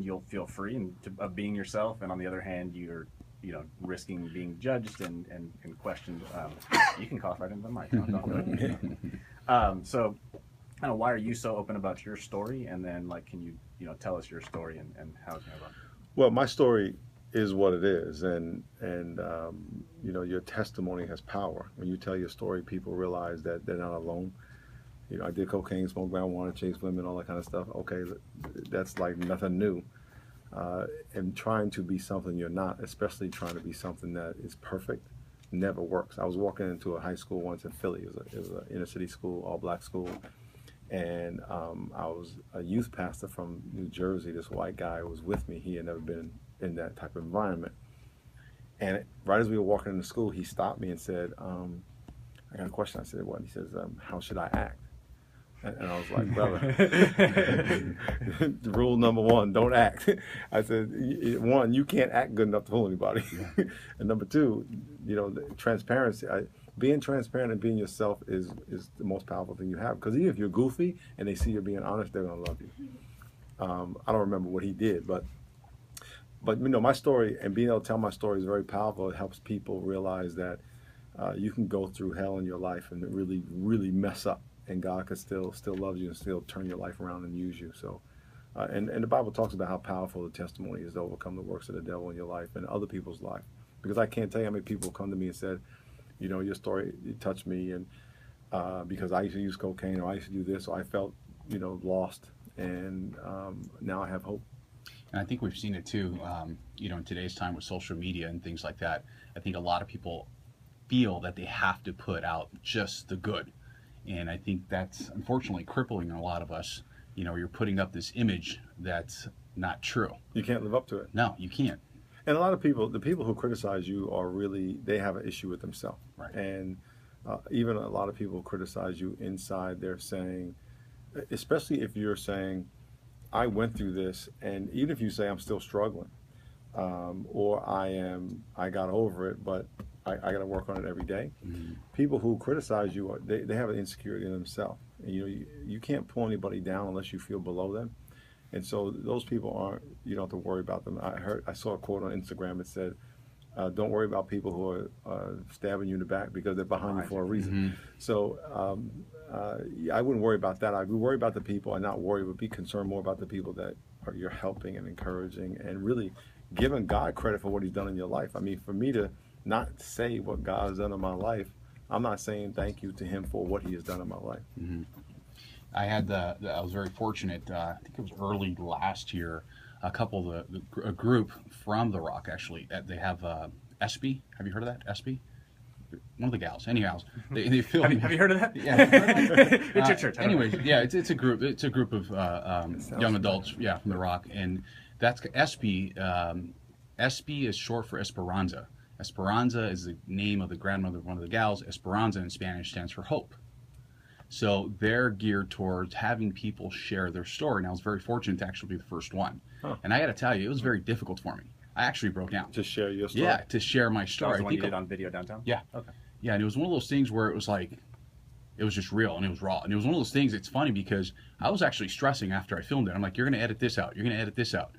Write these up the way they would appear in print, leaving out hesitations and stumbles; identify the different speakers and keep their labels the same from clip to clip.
Speaker 1: you'll feel free of being yourself, and on the other hand, you're risking being judged and questioned. You can cough right into the mic. So, why are you so open about your story? And then, like, can you tell us your story and how it came about?
Speaker 2: Well, my story is what it is, and your testimony has power. When you tell your story, people realize that they're not alone. I did cocaine, smoked marijuana, chased women, all that kind of stuff. Okay, that's like nothing new. And trying to be something you're not, especially trying to be something that is perfect, never works. I was walking into a high school once in Philly. It was an inner city school, all black school. And I was a youth pastor from New Jersey. This white guy was with me. He had never been in that type of environment. And right as we were walking into school, he stopped me and said, I got a question. I said, what? He says, how should I act? And I was like, brother, rule number one, don't act. I said, one, you can't act good enough to fool anybody. And number two, transparency. Being transparent and being yourself is the most powerful thing you have. Because even if you're goofy and they see you're being honest, they're going to love you. I don't remember what he did, but my story and being able to tell my story is very powerful. It helps people realize that you can go through hell in your life and really, really mess up, and God can still love you and still turn your life around and use you. So, and the Bible talks about how powerful the testimony is to overcome the works of the devil in your life and other people's life. Because I can't tell you how many people come to me and said, your story, it touched me, and because I used to use cocaine, or I used to do this, or I felt, lost, and now I have hope.
Speaker 3: And I think we've seen it too, in today's time with social media and things like that. I think a lot of people feel that they have to put out just the good. And I think that's unfortunately crippling a lot of us. You're putting up this image that's not true.
Speaker 2: You can't live up to it.
Speaker 3: No, you can't.
Speaker 2: And a lot of people, the people who criticize you they have an issue with themselves.
Speaker 3: Right.
Speaker 2: And even a lot of people criticize you inside. They're saying, especially if you're saying, I went through this, and even if you say I'm still struggling, or I got over it, but I got to work on it every day. Mm-hmm. People who criticize you, they have an insecurity in themselves. And, you can't pull anybody down unless you feel below them. And so those people you don't have to worry about them. I saw a quote on Instagram that said, don't worry about people who are stabbing you in the back, because they're behind you for a reason. Mm-hmm. So I wouldn't worry about that. I would worry about the people and not worry, but be concerned more about the people that you're helping and encouraging, and really giving God credit for what he's done in your life. I mean, for me to not say what God has done in my life, I'm not saying thank you to him for what he has done in my life.
Speaker 3: Mm-hmm. I was very fortunate. I think it was early last year. A group from The Rock, actually. They have SB. Have you heard of that? SB? One of the gals. Anyhow, they filmed.
Speaker 1: Have you heard of that?
Speaker 3: Yeah.
Speaker 1: It's your church.
Speaker 3: Anyways, yeah, it's a group. It's a group of young adults. Yeah, from The Rock, and that's SB. SB is short for Esperanza. Esperanza is the name of the grandmother of one of the gals. Esperanza in Spanish stands for hope. So they're geared towards having people share their story. And I was very fortunate to actually be the first one. Huh. And I got to tell you, it was very difficult for me. I actually broke down.
Speaker 2: To share your story?
Speaker 3: Yeah, to share my story.
Speaker 1: That was the one you did on video downtown?
Speaker 3: Yeah.
Speaker 1: Okay.
Speaker 3: Yeah, and it was one of those things where it was like, it was just real and it was raw. And it was one of those things, it's funny because I was actually stressing after I filmed it. I'm like, you're going to edit this out. You're going to edit this out.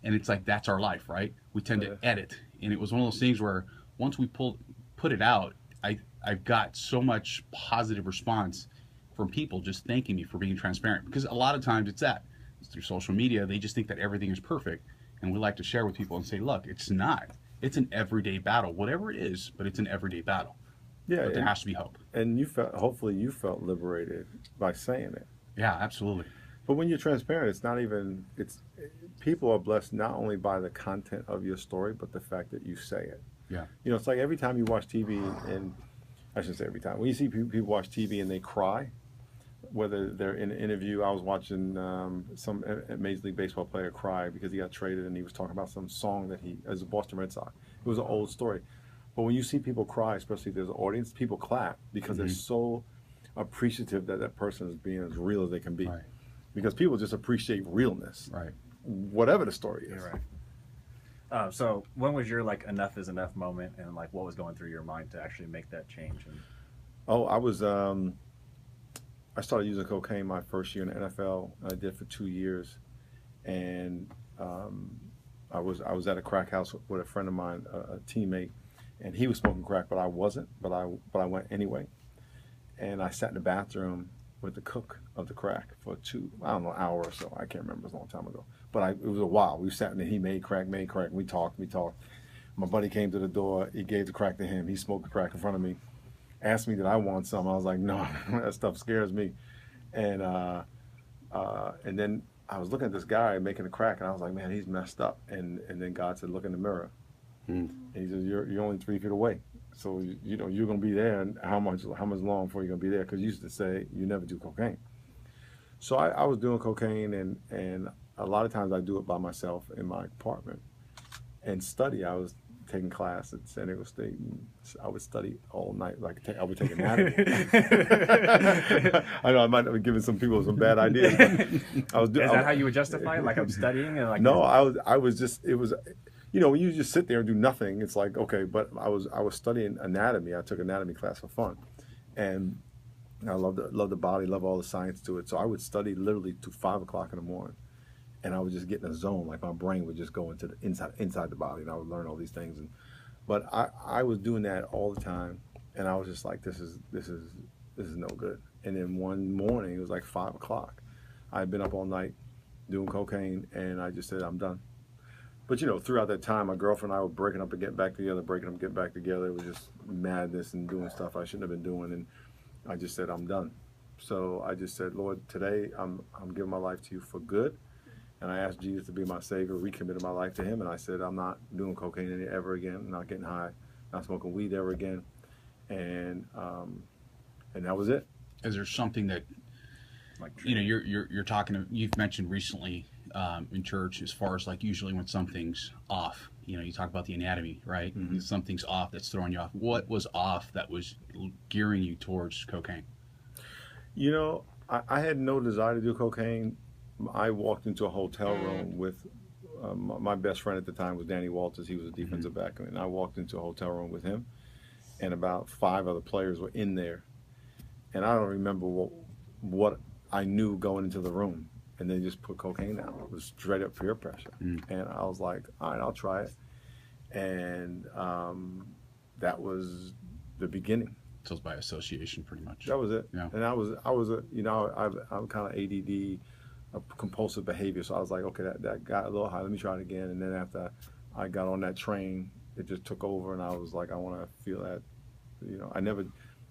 Speaker 3: And it's like, that's our life, right? We tend to edit. And it was one of those things where once we put it out, I've got so much positive response from people just thanking me for being transparent. Because a lot of times it's through social media, they just think that everything is perfect. And we like to share with people and say, look, it's not. It's an everyday battle, whatever it is, but it's an everyday battle. Yeah, but there has to be hope.
Speaker 2: And hopefully you felt liberated by saying it.
Speaker 3: Yeah, absolutely.
Speaker 2: But when you're transparent, people are blessed not only by the content of your story, but the fact that you say it.
Speaker 3: Yeah.
Speaker 2: It's like every time you watch TV, and I shouldn't say every time, when you see people watch TV and they cry, whether they're in an interview. I was watching some Major League Baseball player cry because he got traded, and he was talking about some song that as a Boston Red Sox. It was an old story. But when you see people cry, especially if there's an audience, people clap because they're so appreciative that that person is being as real as they can be.
Speaker 3: Right.
Speaker 2: Because people just appreciate realness,
Speaker 3: right?
Speaker 2: Whatever the story is.
Speaker 1: You're right. So when was your enough is enough moment, and what was going through your mind to actually make that change?
Speaker 2: I started using cocaine my first year in the NFL. I did for 2 years, and I was at a crack house with a friend of mine, a teammate, and he was smoking crack, but I wasn't. But I went anyway, and I sat in the bathroom with the cook of the crack for I don't know, an hour or so. I can't remember. It was a long time ago. But it was a while. We sat in there. He made crack. We talked. My buddy came to the door. He gave the crack to him. He smoked the crack in front of me. Asked me did I want some. I was like, no, that stuff scares me. And then I was looking at this guy making the crack, and I was like, man, he's messed up. And then God said, look in the mirror. And he says, you're only 3 feet away. So, you're going to be there, and how much long before you're going to be there? Because you used to say you never do cocaine. So I was doing cocaine, and a lot of times I do it by myself in my apartment. And study, I was taking class at San Diego State, and I would study all night. I would take anatomy. I know I might have given some people some bad ideas. Is
Speaker 1: that how you would justify it? Like I'm studying? And
Speaker 2: no, I was just, it was... when you just sit there and do nothing, it's like, okay, but I was studying anatomy. I took anatomy class for fun. And I love the body, love all the science to it. So I would study literally to 5 o'clock in the morning. And I would just get in a zone, like my brain would just go into the inside the body, and I would learn all these things. But I was doing that all the time, and I was just like, this is no good. And then one morning, it was like 5 o'clock. I had been up all night doing cocaine, and I just said, I'm done. But throughout that time, my girlfriend and I were breaking up and getting back together, getting back together. It was just madness and doing stuff I shouldn't have been doing, and I just said, I'm done. So I just said, Lord, today I'm giving my life to you for good. And I asked Jesus to be my Savior, recommitted my life to Him, and I said, I'm not doing cocaine ever again, not getting high, not smoking weed ever again, and that was it.
Speaker 3: Is there something that, like, you're talking? You've mentioned recently in church, as far as like usually when something's off, you talk about the anatomy, right? Mm-hmm. Something's off that's throwing you off. What was off that was gearing you towards cocaine?
Speaker 2: I had no desire to do cocaine. I walked into a hotel room with my best friend at the time was Danny Walters. He was a defensive back, and I walked into a hotel room with him, and about 5 other players were in there, and I don't remember what I knew going into the room, and they just put cocaine down. It was straight up peer pressure, and I was like, all right, I'll try it, and that was the beginning.
Speaker 3: So it's by association, pretty much.
Speaker 2: That was it.
Speaker 3: Yeah.
Speaker 2: And I'm kind of ADD. A compulsive behavior, so I was like, okay, that got a little high, let me try it again. And then after I got on that train, it just took over, and I was like, I want to feel that. I never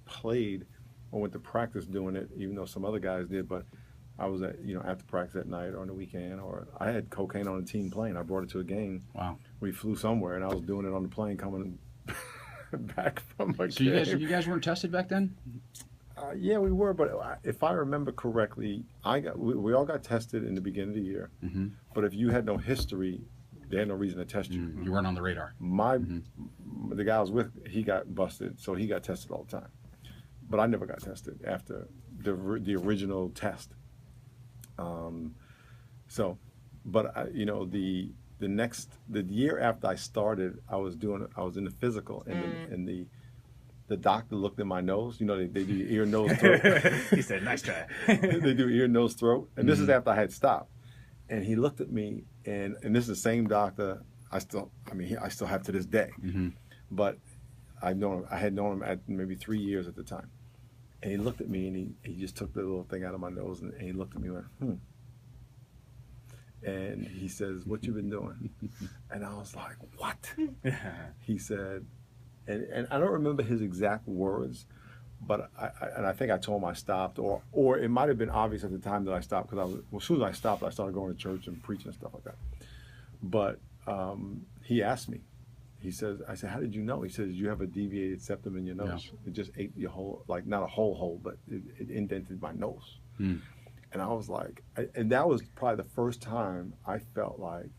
Speaker 2: played or went to practice doing it, even though some other guys did, but I was at after practice at night or on the weekend, or I had cocaine on a team plane. I brought it to a game.
Speaker 3: Wow.
Speaker 2: We flew somewhere, and I was doing it on the plane coming back from my
Speaker 3: So
Speaker 2: game.
Speaker 3: you guys weren't tested back then?
Speaker 2: Yeah, we were, but if I remember correctly, we all got tested in the beginning of the year. Mm-hmm. But if you had no history, they had no reason to test you.
Speaker 3: You weren't on the radar.
Speaker 2: The guy I was with, he got busted, so he got tested all the time. But I never got tested after the original test. The year after I started, I was in the physical, and the doctor looked at my nose. They do ear, nose, throat.
Speaker 1: He said, nice try.
Speaker 2: They do ear, nose, throat. And this is after I had stopped. And he looked at me, and this is the same doctor I still have to this day. Mm-hmm. But I had known him at maybe 3 years at the time. And he looked at me, and he just took the little thing out of my nose, and he looked at me and went, And he says, what you been doing? And I was like, what? He said, and I don't remember his exact words, but I think I told him I stopped, or it might have been obvious at the time that I stopped, because as soon as I stopped, I started going to church and preaching and stuff like that. But he asked me, I said, how did you know? He says, you have a deviated septum in your nose. Yeah. It just ate your whole, like not a whole hole, but it indented my nose. And I was like, and that was probably the first time I felt like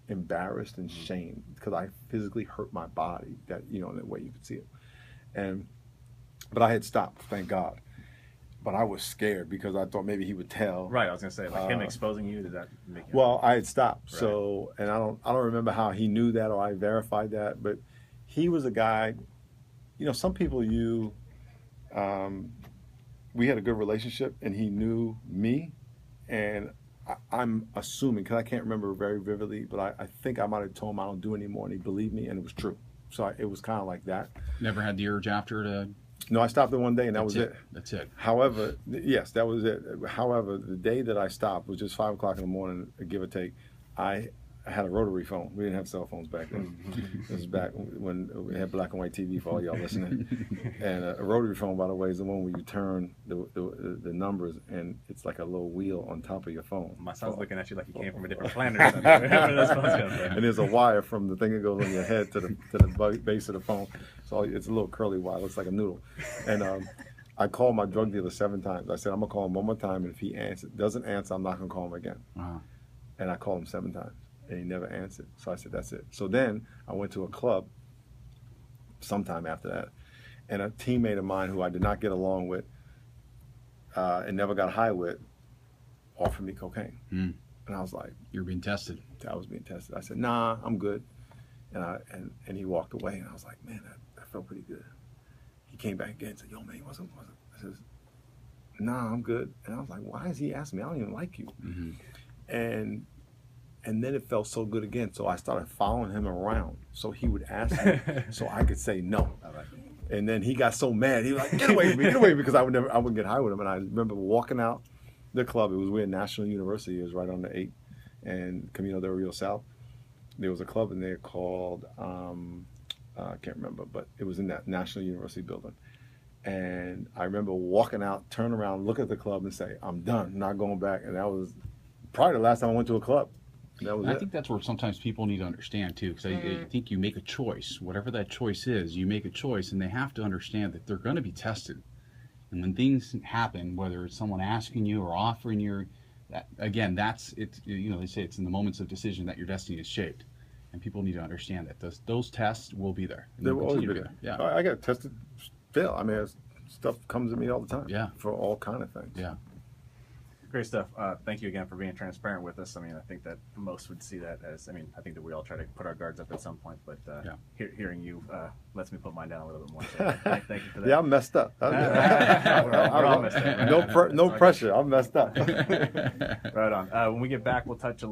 Speaker 2: embarrassed and shamed, because I physically hurt my body, that in that way you could see it. But I had stopped, thank God. But I was scared, because I thought maybe he would tell.
Speaker 1: Right, I was gonna say, like him exposing you, did that make you?
Speaker 2: Well, I had stopped,
Speaker 1: right.
Speaker 2: So, and I don't remember how he knew that or I verified that, but he was a guy. Some people we had a good relationship, and he knew me, and I'm assuming, because I can't remember very vividly, but I think I might have told him I don't do anymore, and he believed me, and it was true. So it was kind of like that.
Speaker 3: Never had the urge after to.
Speaker 2: No, I stopped it one day, and that was it.
Speaker 3: That's it.
Speaker 2: However, yes, that was it. However, the day that I stopped was just 5 o'clock in the morning, give or take. I had a rotary phone. We didn't have cell phones back then. This was back when we had black and white TV for all y'all listening. And a rotary phone, by the way, is the one where you turn the numbers, and it's like a little wheel on top of your phone.
Speaker 1: My son's looking at you like you came from a different planet or something.
Speaker 2: And there's a wire from the thing that goes on your head to the base of the phone. So it's a little curly wire, looks like a noodle. And I called my drug dealer 7 times. I said, I'm gonna call him one more time, and if he doesn't answer, I'm not gonna call him again.
Speaker 3: Wow.
Speaker 2: And I called him 7 times, and he never answered. So I said, that's it. So then I went to a club sometime after that, and a teammate of mine who I did not get along with and never got high with offered me cocaine. And I was like,
Speaker 3: you're being tested.
Speaker 2: I was being tested. I said, nah, I'm good. And he walked away, and I was like, man, that felt pretty good. He came back again and said, yo, man, he wasn't. I said, nah, I'm good. And I was like, why is he asking me? I don't even like you. And then it felt so good again. So I started following him around so he would ask me so I could say no. And then he got so mad. He was like, get away from me, get away from me, because I wouldn't get high with him. And I remember walking out the club. It was where National University is, right on the 8 and Camino del Rio South. There was a club in there called, I can't remember, but it was in that National University building. And I remember walking out, turn around, look at the club and say, I'm done, not going back. And that was probably the last time I went to a club. That was
Speaker 3: I think that's where sometimes people need to understand too, because I think you make a choice, whatever that choice is, you make a choice, and they have to understand that they're going to be tested. And when things happen, whether it's someone asking you or offering you, again, that's it. You know, they say it's in the moments of decision that your destiny is shaped, and people need to understand that those tests will be there.
Speaker 2: They will always be there.
Speaker 3: Yeah,
Speaker 2: I got tested still. I mean, stuff comes to me all the time.
Speaker 3: Yeah,
Speaker 2: for all kind of things.
Speaker 3: Yeah.
Speaker 1: Great stuff. Thank you again for being transparent with us. I mean, I think that most would see that as, I mean, I think that we all try to put our guards up at some point, but hearing you lets me put mine down a little bit more. So thank you for that.
Speaker 2: Yeah, I'm messed up.
Speaker 1: We're all messed up, right?
Speaker 2: No pressure. I'm messed up.
Speaker 1: Right on. When we get back, we'll touch a